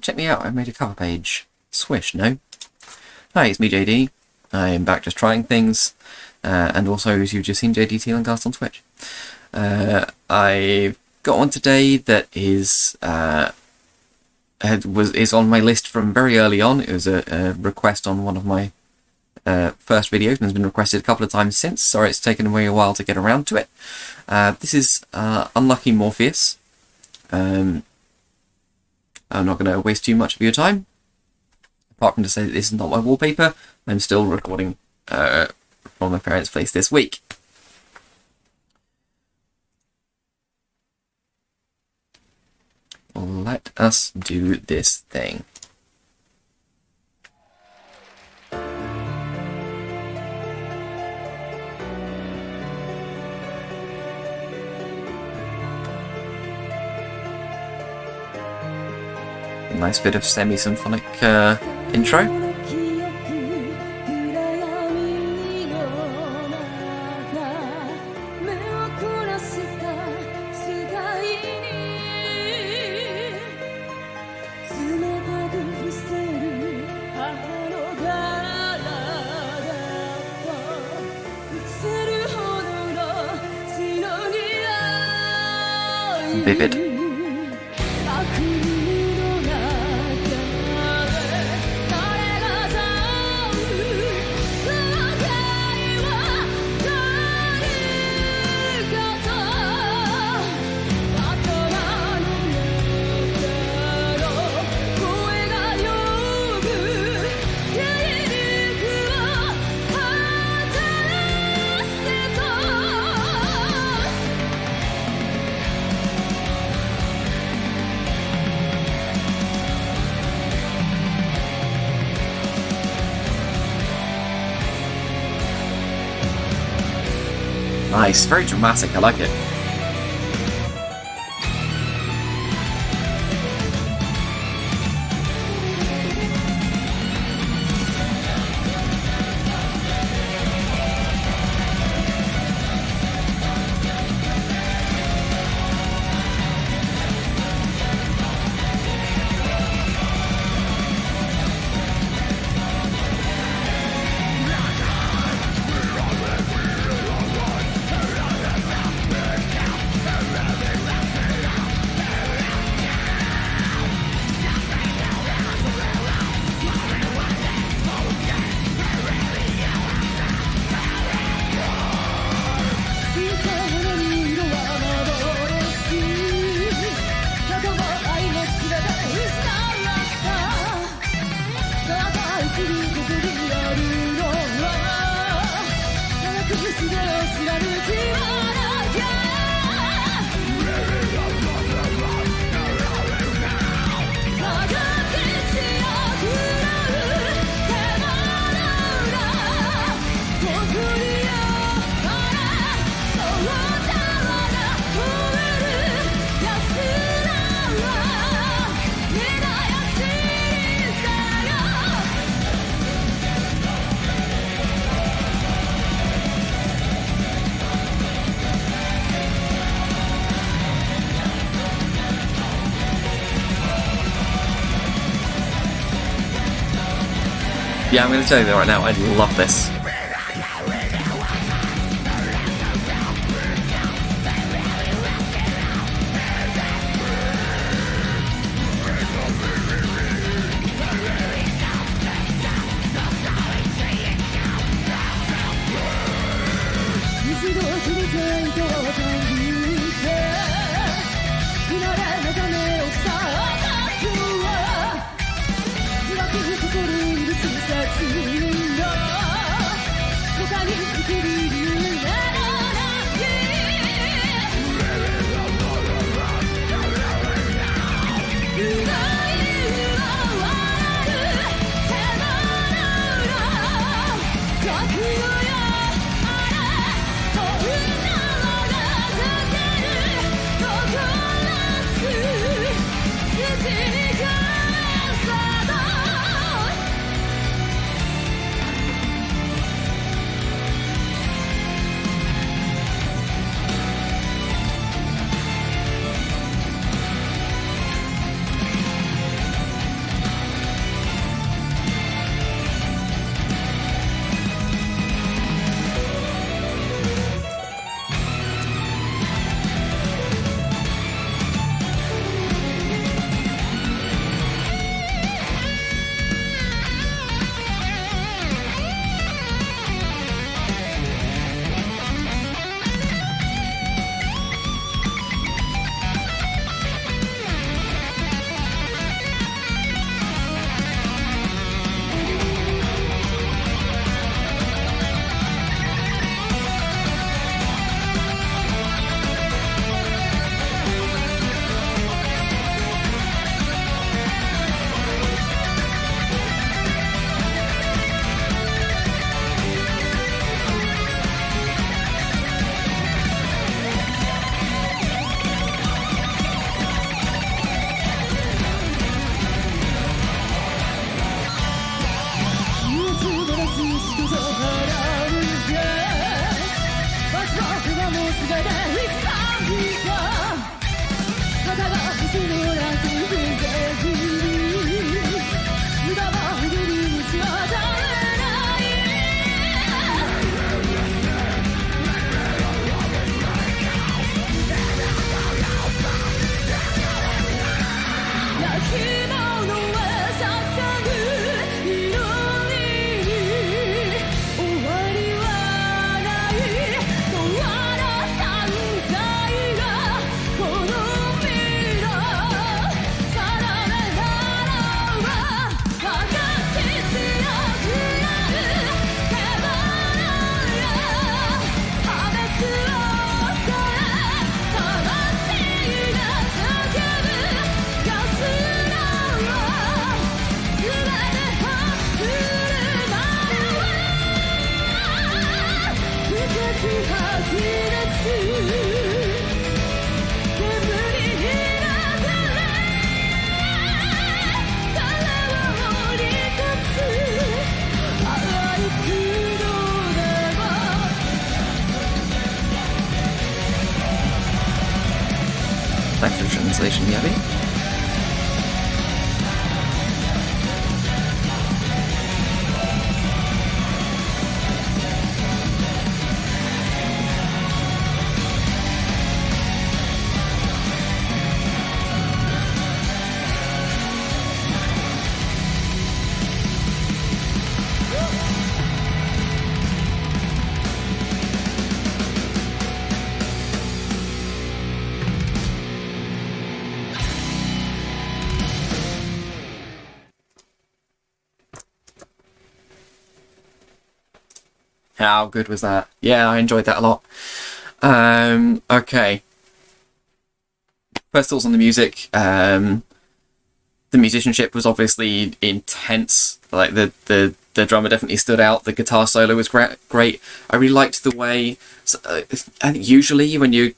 Check me out, I made a cover page. Swish, no? Hi, it's me, JD. I'm back just trying things, and also, as you've just seen, JD Tealencast on Twitch. I've got one today that is on my list from very early on. It was a request on one of my first videos, and has been requested a couple of times since. Sorry it's taken me a while to get around to it. This is Unlucky Morpheus. I'm not going to waste too much of your time. Apart from to say that this is not my wallpaper, I'm still recording from my parents' place this week. Let us do this thing. Nice bit of semi-symphonic intro. Vivid. Nice, very dramatic, I like it. Yeah, I'm going to tell you that right now, I love this. the translation, Yabby. How good was that? Yeah, I enjoyed that a lot. Okay. First thoughts on the music. The musicianship was obviously intense. Like the drummer definitely stood out. The guitar solo was great. I really liked the way. I think usually when you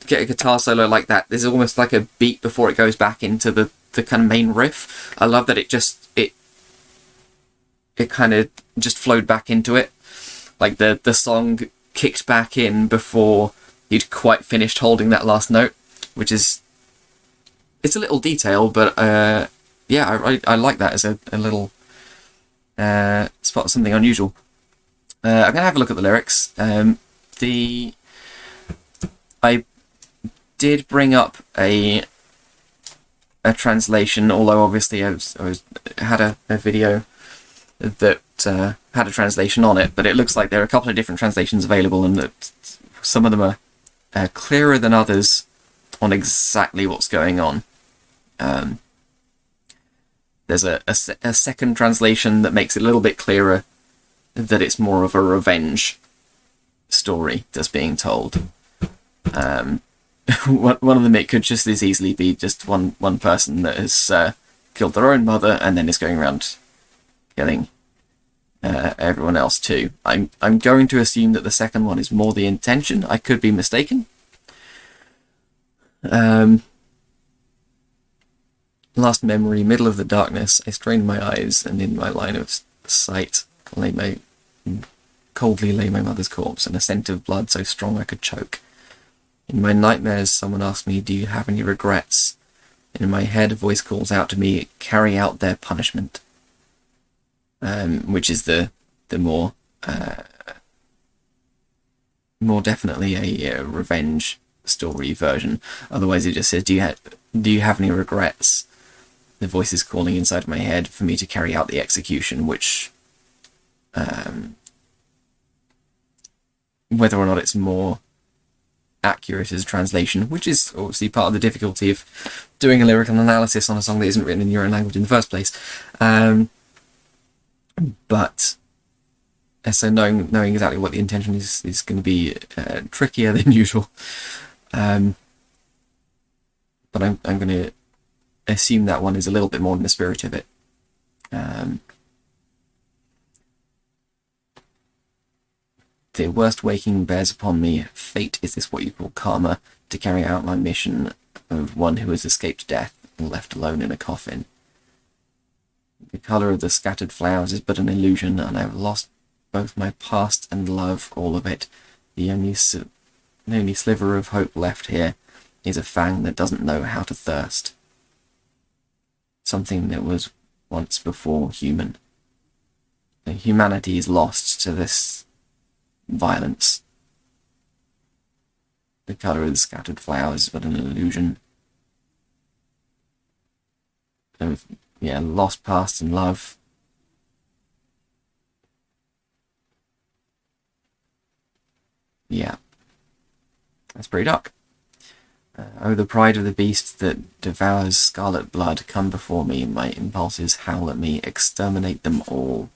get a guitar solo like that, there's almost like a beat before it goes back into the kind of main riff. I love that it kind of just flowed back into it. Like the song kicked back in before he'd quite finished holding that last note, which is, it's a little detail, but yeah, I like that as a little spot of something unusual. I'm gonna have a look at the lyrics. I did bring up a translation, although obviously I had a video that had a translation on it, but it looks like there are a couple of different translations available, and that some of them are clearer than others on exactly what's going on. There's a second translation that makes it a little bit clearer that it's more of a revenge story that's being told. One of them, it could just as easily be just one person that has killed their own mother and then is going around killing everyone else too. I'm going to assume that the second one is more the intention. I could be mistaken. Last memory, middle of the darkness, I strained my eyes, and in my line of sight coldly lay my mother's corpse, and a scent of blood so strong I could choke. In my nightmares, someone asked me, "Do you have any regrets?" And in my head, a voice calls out to me, "Carry out their punishment." Which is the more definitely a revenge story version. Otherwise, it just says, "Do you have any regrets?" The voice is calling inside my head for me to carry out the execution, which, whether or not it's more accurate as a translation, which is obviously part of the difficulty of doing a lyrical analysis on a song that isn't written in your own language in the first place. But so knowing exactly what the intention is going to be trickier than usual. But I'm going to assume that one is a little bit more in the spirit of it. The worst waking bears upon me. Fate, is this what you call karma? To carry out my mission of one who has escaped death and left alone in a coffin. The colour of the scattered flowers is but an illusion, and I've lost both my past and love, all of it. The only sliver of hope left here is a fang that doesn't know how to thirst. Something that was once before human. Humanity is lost to this violence. The colour of the scattered flowers is but an illusion. Yeah, lost past and love. Yeah. That's pretty dark. Oh, the pride of the beast that devours scarlet blood, come before me, my impulses howl at me, exterminate them all.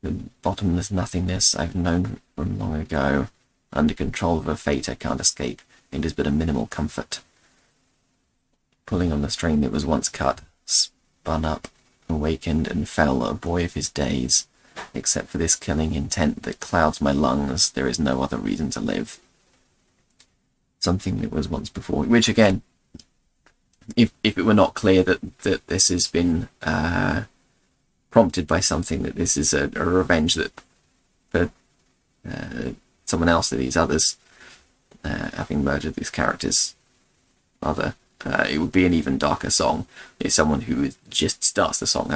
The bottomless nothingness I've known from long ago, under control of a fate I can't escape, it is but a minimal comfort. Pulling on the string that was once cut, spun up, awakened and fell, a boy of his days. Except for this killing intent that clouds my lungs, there is no other reason to live. Something that was once before, which again, if it were not clear that this has been prompted by something, that this is a revenge that for someone else, that these others having murdered these characters, rather. It would be an even darker song. It's someone who just starts the song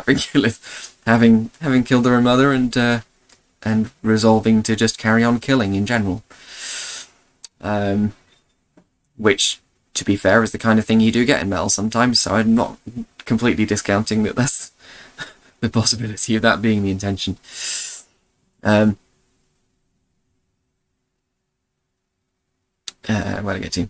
having killed their own mother and resolving to just carry on killing in general. Which, to be fair, is the kind of thing you do get in metal sometimes, so I'm not completely discounting that that's the possibility of that being the intention. Where did I get to?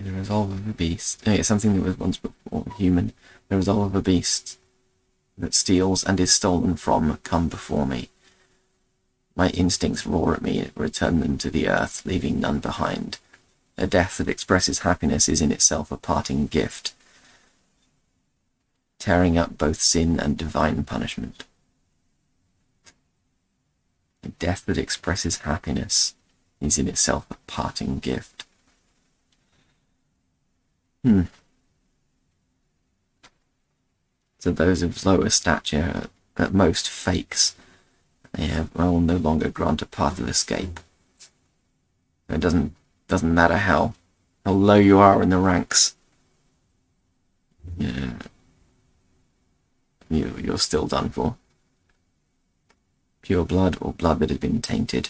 The resolve of a beast. It's something that was once before human. The resolve of a beast that steals and is stolen from come before me. My instincts roar at me, return them to the earth, leaving none behind. A death that expresses happiness is in itself a parting gift, tearing up both sin and divine punishment. A death that expresses happiness is in itself a parting gift. So those of lower stature, at most fakes, they will no longer grant a path of escape. It doesn't matter how low you are in the ranks. Yeah, you're still done for. Pure blood or blood that has been tainted.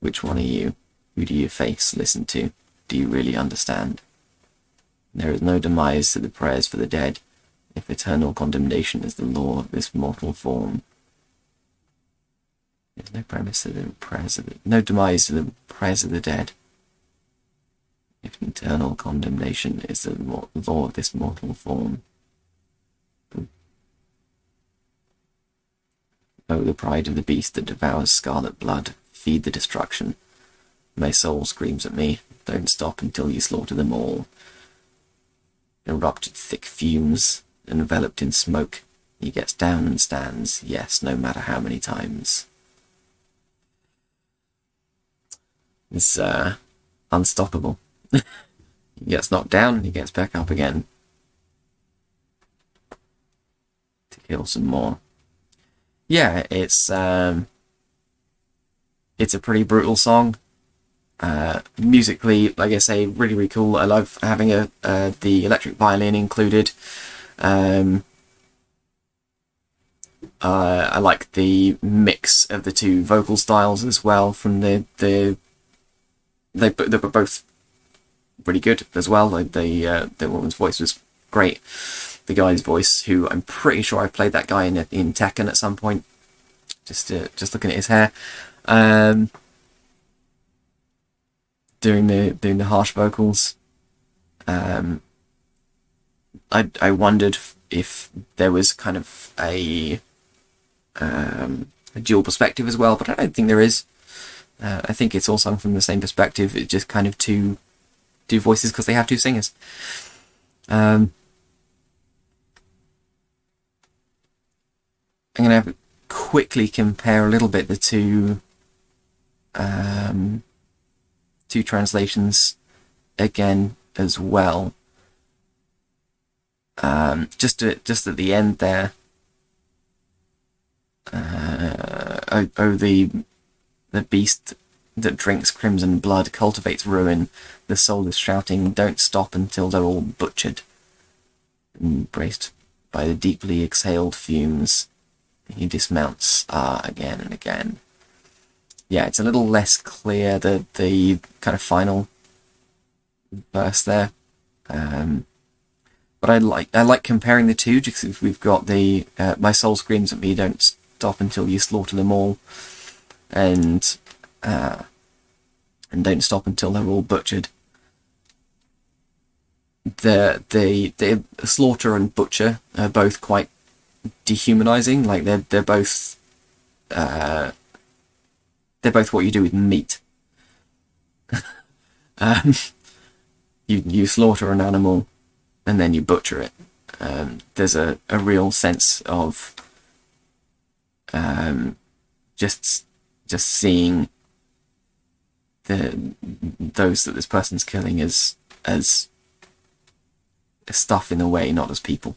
Which one are you? Who do you face, listen to? Do you really understand? There is no demise to the prayers for the dead, if eternal condemnation is the law of this mortal form. There's no premise to the prayers of no demise to the prayers of the dead, if eternal condemnation is the law of this mortal form. Oh, the pride of the beast that devours scarlet blood, feed the destruction. My soul screams at me, don't stop until you slaughter them all. Erupted thick fumes, enveloped in smoke, he gets down and stands, yes, no matter how many times. It's unstoppable. He gets knocked down and he gets back up again to kill some more. Yeah, it's a pretty brutal song. Musically, like I say, really, really cool. I love having the electric violin included. I like the mix of the two vocal styles as well. From they were both really good as well. Like the woman's voice was great. The guy's voice, who I'm pretty sure I played that guy in Tekken at some point. Just looking at his hair. Doing the harsh vocals. I wondered if there was kind of a dual perspective as well, but I don't think there is. I think it's all sung from the same perspective. It's just kind of two voices because they have two singers. I'm going to quickly compare a little bit the two translations again as well. Just at the end there. The beast that drinks crimson blood cultivates ruin. The soul is shouting, don't stop until they're all butchered. Embraced by the deeply exhaled fumes, he dismounts again and again. Yeah, it's a little less clear, the kind of final verse there. But I like comparing the two, because we've got the my soul screams at me, don't stop until you slaughter them all, and don't stop until they're all butchered. The slaughter and butcher are both quite dehumanizing. Like they're both what you do with meat. You slaughter an animal and then you butcher it. There's a real sense of just seeing those that this person's killing as stuff in a way, not as people.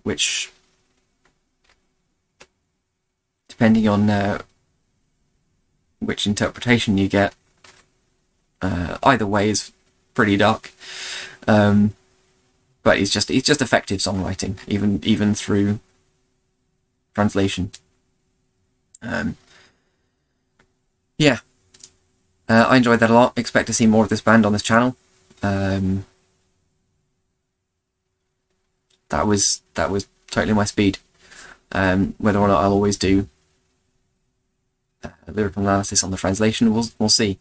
Which depending on which interpretation you get, either way is pretty dark. But it's just effective songwriting, even through translation. Yeah, I enjoyed that a lot. Expect to see more of this band on this channel. That was totally my speed. Whether or not I'll always do lyrical analysis on the translation, we'll see.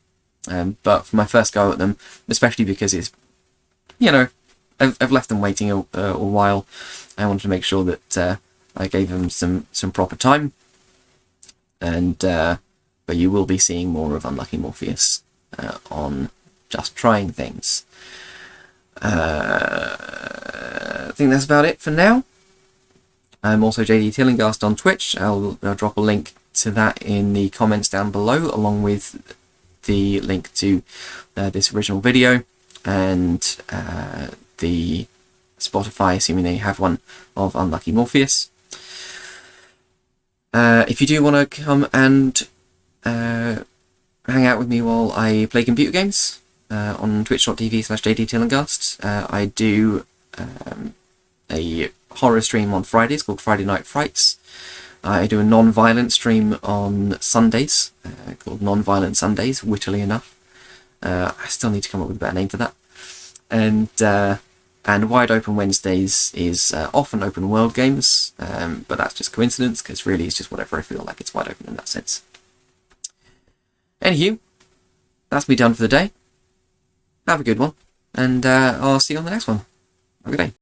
But for my first go at them, especially because it's, I've left them waiting a while, I wanted to make sure that I gave them some proper time. And but you will be seeing more of Unlucky Morpheus on Just Trying Things. I think that's about it for now. I'm also JD Tillinghast on Twitch. I'll drop a link to that in the comments down below, along with the link to this original video and the Spotify, assuming they have one, of Unlucky Morpheus. If you do want to come and hang out with me while I play computer games on twitch.tv/jdtillinghast, I do a horror stream on Fridays called Friday Night Frights. I do a non-violent stream on Sundays called Non-Violent Sundays, wittily enough. I still need to come up with a better name for that. And Wide Open Wednesdays is often open world games, but that's just coincidence, because really it's just whatever I feel like. It's wide open in that sense. Anywho, that's me done for the day. Have a good one, and I'll see you on the next one. Have a good day.